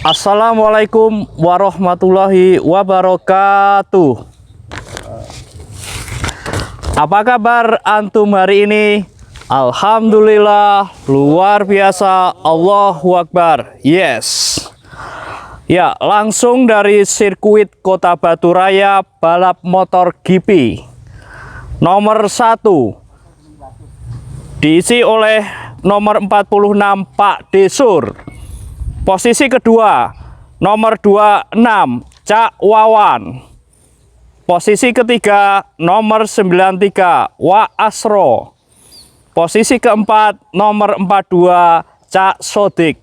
Assalamualaikum warahmatullahi wabarakatuh. Apa kabar antum hari ini? Alhamdulillah, luar biasa, Allahu Akbar. Yes. Ya, langsung dari sirkuit Kota Batu Raya balap motor GP nomor 1 diisi oleh nomor 46 Pak Desur. Posisi kedua, nomor 26, Cak Wawan. Posisi ketiga, nomor 93, Wa Asro. Posisi keempat, nomor 42, Cak Sodik.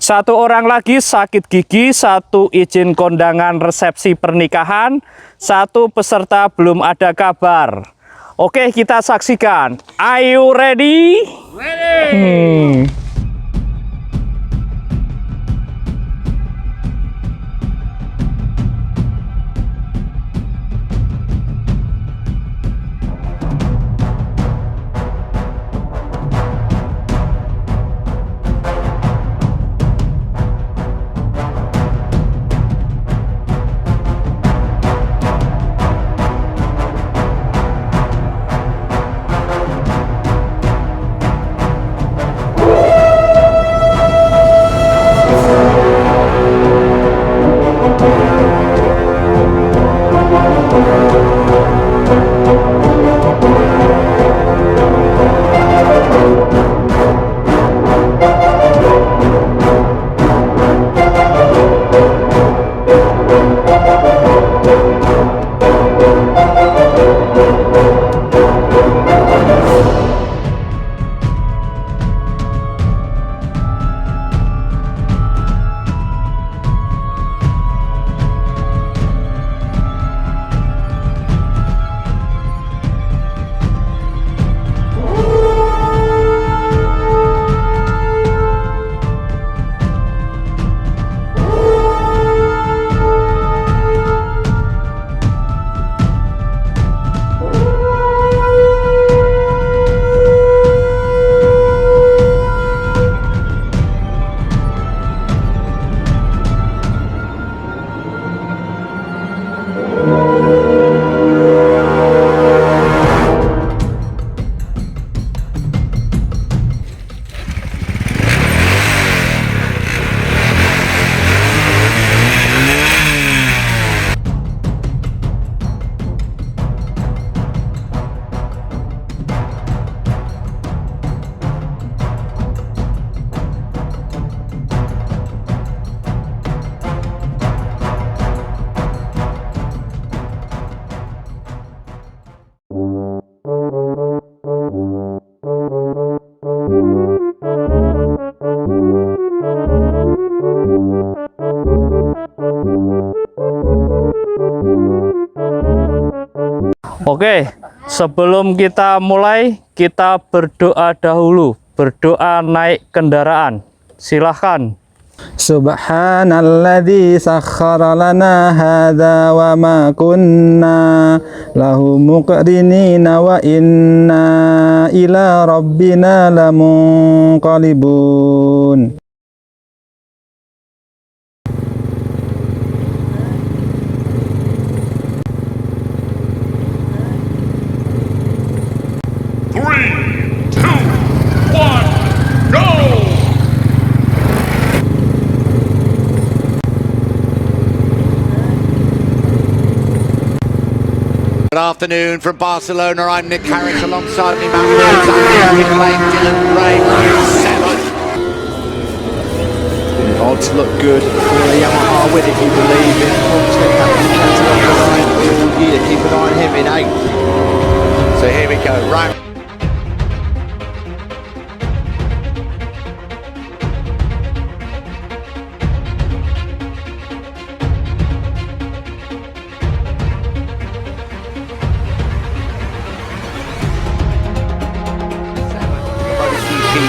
Satu orang lagi sakit gigi, satu izin kondangan resepsi pernikahan, satu peserta belum ada kabar. Oke, kita saksikan. Are you ready? Ready! Oke, sebelum kita mulai, kita berdoa dahulu. Berdoa naik kendaraan. Silahkan. Subhanalladzi sakhkhara lana hadza wa ma kunna lahu muqrinina wa inna ila rabbina lamunqalibun. Good afternoon from Barcelona. I'm Nick Harris alongside me, Matt Rhodes, Andy Lane, Dylan Ray, 7. Odds look good for a Yamaha win if you believe in Homestead Captain Cantor on the line all year. Keep an eye on him in 8. So here we go. Round.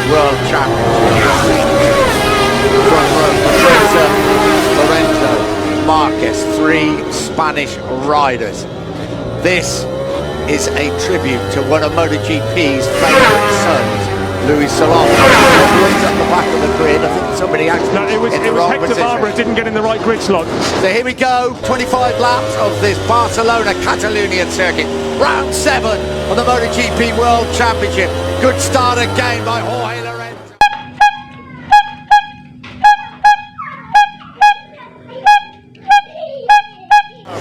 World Championship. Front row, Patricia, Lorenzo, Marquez, 3 Spanish riders. This is a tribute to one of MotoGP's favourite sons, Louis Salon. Looked at the back of the grid. I think somebody actually No, it was in the wrong Hector position. Barbara didn't get in the right grid slot. So here we go, 25 laps of this Barcelona Catalonian circuit. Round 7 of the MotoGP World Championship. Good start again by Jorge Lorenzo.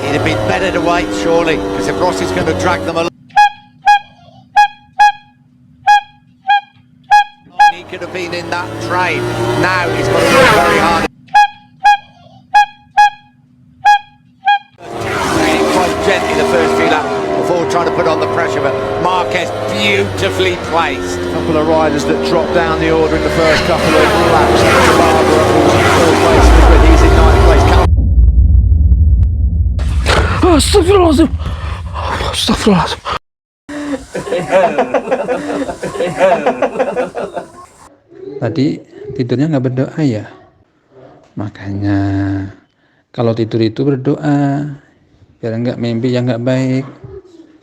It'd have been better to wait, surely, because if Rossi's going to drag them along, he could have been in that train. Now he's got to work very hard. Taking it quite gently the first few laps before trying to put on the pressure, but Marquez beautifully placed. A couple of riders that dropped down the order in the first couple of laps. Hector Barbara was in third place, but he's in ninth place. Astagfirullahaladzim. Astagfirullahaladzim. Tadi tidurnya nggak berdoa ya, makanya kalau tidur itu berdoa biar nggak mimpi yang nggak baik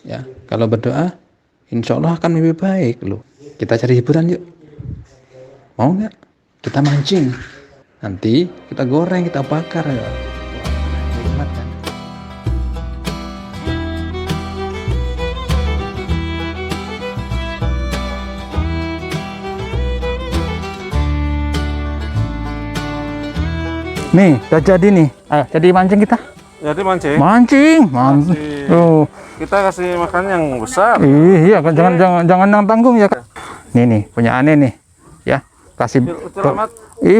ya. Kalau berdoa insya Allah akan mimpi baik loh. Kita cari hiburan yuk, mau nggak? Kita mancing, nanti kita goreng, kita bakar ya. Nikmat kan? Nih, udah jadi nih. Ayo, jadi mancing kita. Jadi mancing. Mancing. Oh. Kita kasih makan yang besar. Iya, jangan yang tanggung ya. Nih, punya aneh nih. Ya, kasih.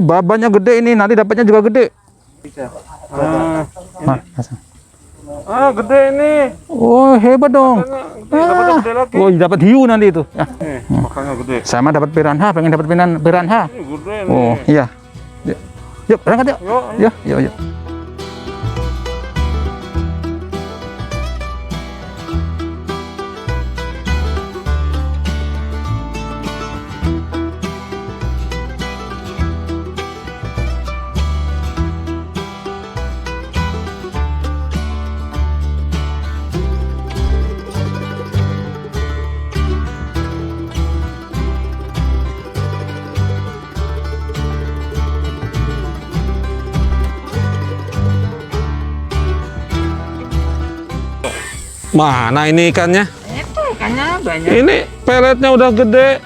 Babanya gede ini, nanti dapatnya juga gede. Gede ini. Oh, hebat dong. Dapatnya gede lagi. Oh, dapat hiu nanti itu. Ya. Makannya gede. Sama dapat piranha, pengen dapat piranha. Gede nih. Oh, iya. Yuk, berangkat yuk. Yuk. Mana ini ikannya? Itu ikannya banyak. Ini peletnya udah gede.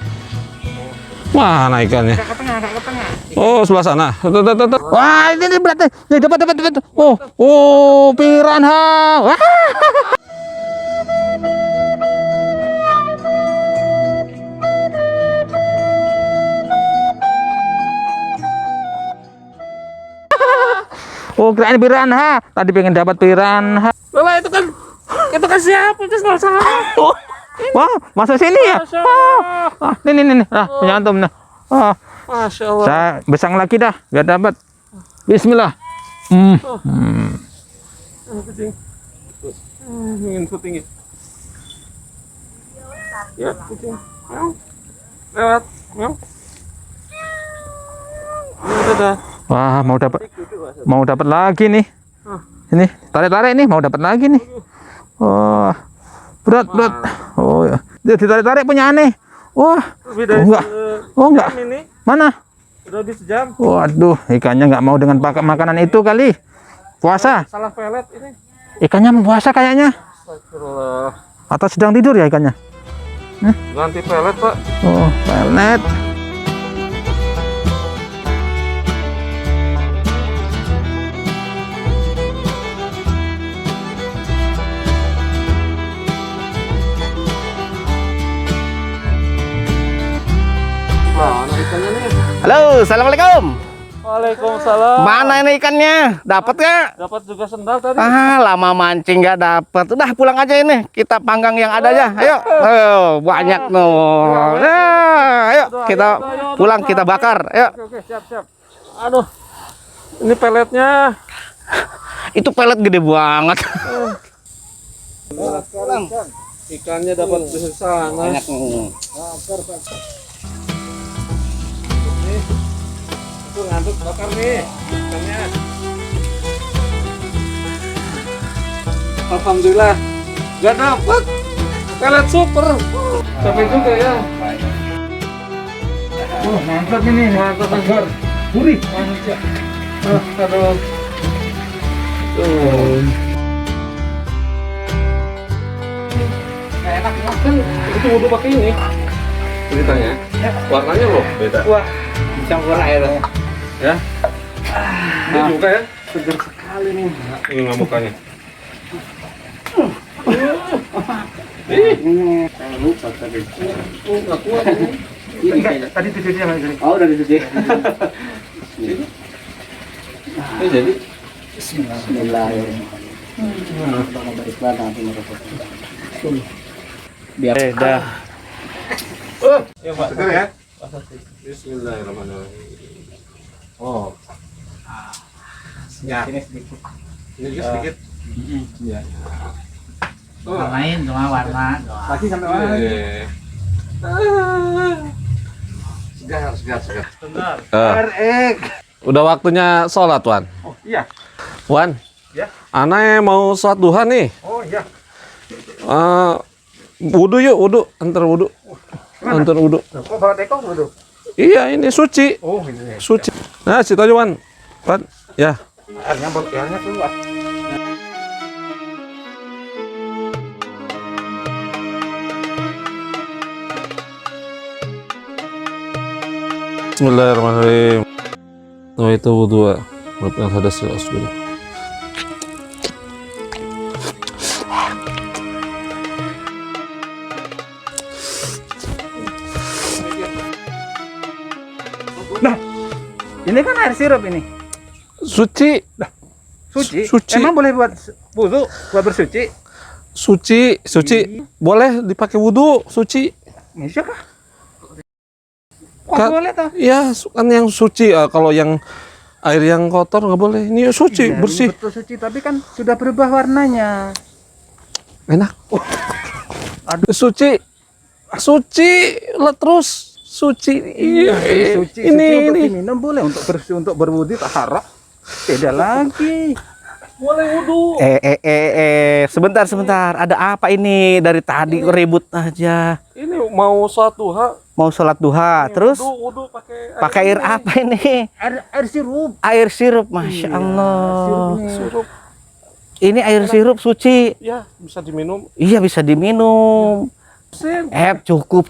Mana ikannya? Ke tengah. Oh, sebelah sana. Tuh. Wah, ini berat. Nih, dapat. Oh, piranha. Wah. Oh, kirain piranha. Tadi pengen dapat piranha. Lah itu kan siapa? Itu salah. Wah, masuk sini ya? Nih. Punya antum nah. Masya Allah. Saya besang lagi dah, biar dapat. Bismillah. Kucing. Ingin puting. Ya, kucing. Lewat. Udah. Wah, mau dapat lagi nih. Ini tarik nih, mau dapat lagi nih. Wah, berat. Oh ya, dia ditarik punya aneh. Wah, enggak. Mana? Udah habis sejam. Waduh, ikannya nggak mau dengan makanan itu kali. Puasa. Salah pelet ini. Ikannya mau puasa kayaknya. Astagfirullah. Atau sedang tidur ya ikannya? Ganti pelet, Pak. Oh, pelet. Halo, assalamualaikum. Waalaikumsalam. Mana ini ikannya? Dapat nggak? Dapat juga sendal tadi. Lama mancing nggak dapat. Udah pulang aja ini. Kita panggang yang ada aja. Ayo, banyak noh. Ayo kita pulang, kita bakar. Ayo. Oke, siap. Aduh, ini peletnya. Itu pelet gede banget. Ikannya dapat di sana. Banyak. Tuh ngantuk bakar nih ikannya. Alhamdulillah gak dapat pelet super. Sampai juga ya. Mantap ini, mantap segar. Gurih. Mantap. Aduh. Enak kan itu wudhu pakai ini. Ceritanya. Warnanya loh beda. Wah, campur air. Ya. Ini juga ya. Segar sekali nih. Ini ngamukanya. Lupa tadi. Enggak kuat ini. Tadi cucinya nggak jadi. Oh, udah dicuci. Ini jadi Bismillahirrahmanirrahim. Dah. ya Pak. Segar ya. Bismillahirrahmanirrahim. Oh. Ya. Ini sedikit. Ini juga sedikit. Iya. Main cuma warna. Lagi sampai mana lagi? Segar. RX. Udah waktunya sholat, Wan. Oh, iya. Wan. Ya. Anaknya mau sholat duha nih. Oh, iya. Wudhu yuk, wudhu. Antar wudhu. Antar wudhu. Kok bawa tekong waduh? Iya, ini suci. Oh, ini. Suci. Nah, situ aja, Wan. Wan, ya. Airnya keluar. Bismillahirrahmanirrahim. Nah, itu wudhu. Yang ada selas dulu. Ini kan air sirup ini. Suci. Suci. Suci. Emang boleh buat wudhu, buat bersuci? Suci. Boleh dipakai wudhu, suci. Bisa kah? Kok Kan- boleh toh? Ya, kan yang suci. Kalau yang air yang kotor nggak boleh. Ini suci, Iya, bersih. Betul suci, tapi kan sudah berubah warnanya. Enak. Aduh, suci. Lah terus suci. Iya, Suci ini. untuk diminum boleh, untuk bersih, untuk berwudhu tak harap. Beda lagi. Boleh wudhu. Sebentar. Ada apa ini? Dari tadi ribut aja. Ini mau sholat duha. Mau sholat duha, terus Wudhu pakai air apa ini? Air sirup. Air sirup, masya Allah. Sirup. Ini air sirup suci. Ya, bisa diminum. Iya bisa diminum. Cukup.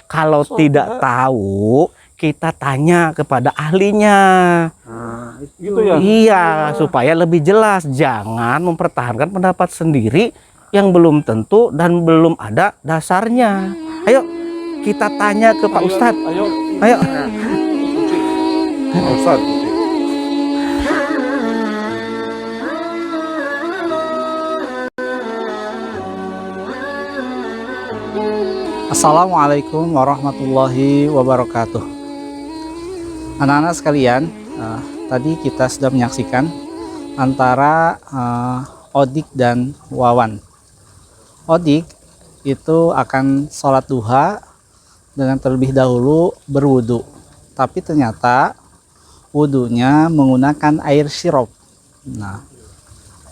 Kalau tidak tahu, kita tanya kepada ahlinya. Gitu ya. Iya, supaya lebih jelas. Jangan mempertahankan pendapat sendiri yang belum tentu dan belum ada dasarnya. Ayo, kita tanya ke Pak Ustadz. Ayo. Ayo. Pak Ustadz. Assalamualaikum warahmatullahi wabarakatuh. Anak-anak sekalian, tadi kita sudah menyaksikan antara Odik dan Wawan. Odik itu akan sholat duha dengan terlebih dahulu berwudu, tapi ternyata wudunya menggunakan air sirup. Nah,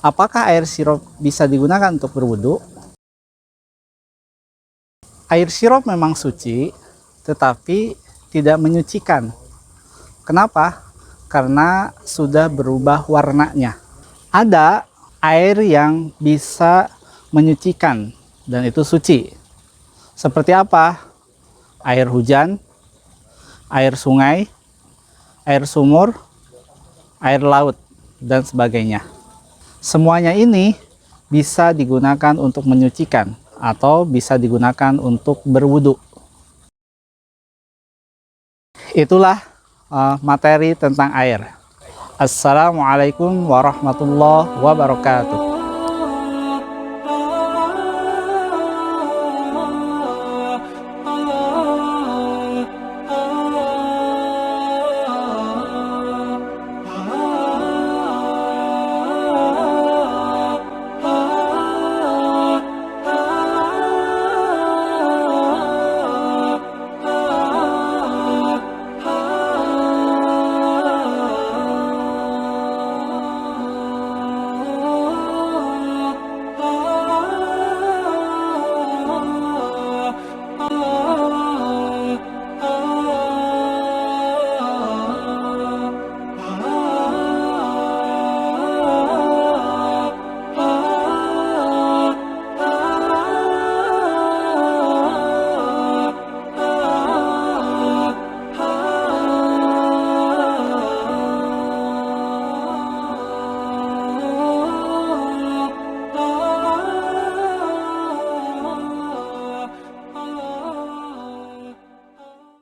apakah air sirup bisa digunakan untuk berwudu? Air sirup memang suci, tetapi tidak menyucikan. Kenapa? Karena sudah berubah warnanya. Ada air yang bisa menyucikan, dan itu suci. Seperti apa? Air hujan, air sungai, air sumur, air laut, dan sebagainya. Semuanya ini bisa digunakan untuk menyucikan, atau bisa digunakan untuk berwudu. Itulah materi tentang air. Assalamualaikum warahmatullahi wabarakatuh.